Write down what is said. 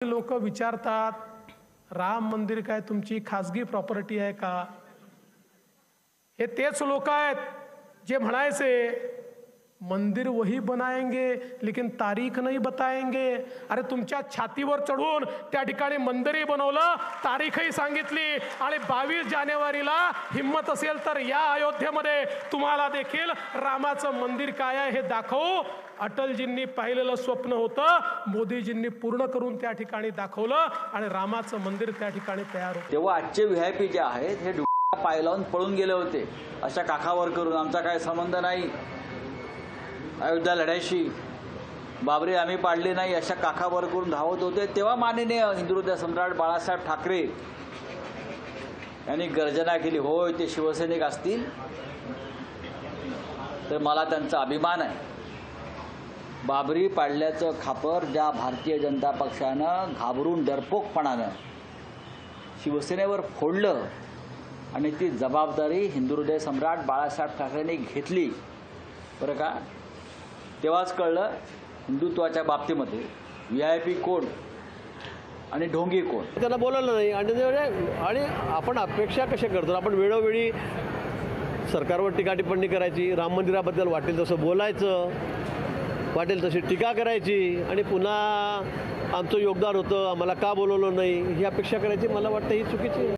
लोक विचारतात, राम मंदिर काय तुमची खासगी प्रॉपर्टी आहे का? हे तेच लोक आहेत जे म्हणायचे मंदिर वही बनाएंगे लेकिन तारीख नहीं बताएंगे। अरे तुमच्या छातीवर चढून त्या ठिकाणी मंदिरही बनवलं, तारीखही सांगितली आणि 22 जानेवारीला हिम्मत असेल तर या अयोध्येमध्ये तुम्हाला देखील रामाचं मंदिर काय आहे हे दाखवू। अटलजींनी पाहिलेलं स्वप्न होतं, मोदीजींनी पूर्ण करून त्या ठिकाणी दाखवलं आणि रामाचं मंदिर त्या ठिकाणी तयार होतं। तेव्हा आजचे व्हीआयपी जे आहेत हे पाय लावून पळून गेले होते, अशा काखावर करून आमचा काय संबंध नाही अयोध्या लढ्याशी, बाबरी आम्ही पाडली नाही अशा काखावर करून धावत होते। तेव्हा माननीय हिंदुहृदय सम्राट बाळासाहेब ठाकरे यांनी गर्जना केली, होय ते शिवसैनिक असतील तर मला त्यांचा अभिमान आहे। बाबरी पाडल्याचं खापर ज्या भारतीय जनता पक्षानं घाबरून डरपोकपणानं शिवसेनेवर फोडलं आणि ती जबाबदारी हिंदुहृदय सम्राट बाळासाहेब ठाकरेंनी घेतली बरं का, तेव्हाच कळलं हिंदुत्वाच्या बाबतीमध्ये व्हीआयपी कोण आणि ढोंगी कोण। त्यांना बोलवलं नाही आणि आपण अपेक्षा कशा करतो, आपण वेळोवेळी सरकारवर टीका टिप्पणी करायची, राम मंदिराबद्दल वाटेल तसं बोलायचं, वाटेल तशी टीका करायची आणि पुन्हा आमचं योगदान होतं आम्हाला का बोलवलं नाही ही अपेक्षा करायची, मला वाटतं ही चुकीची आहे।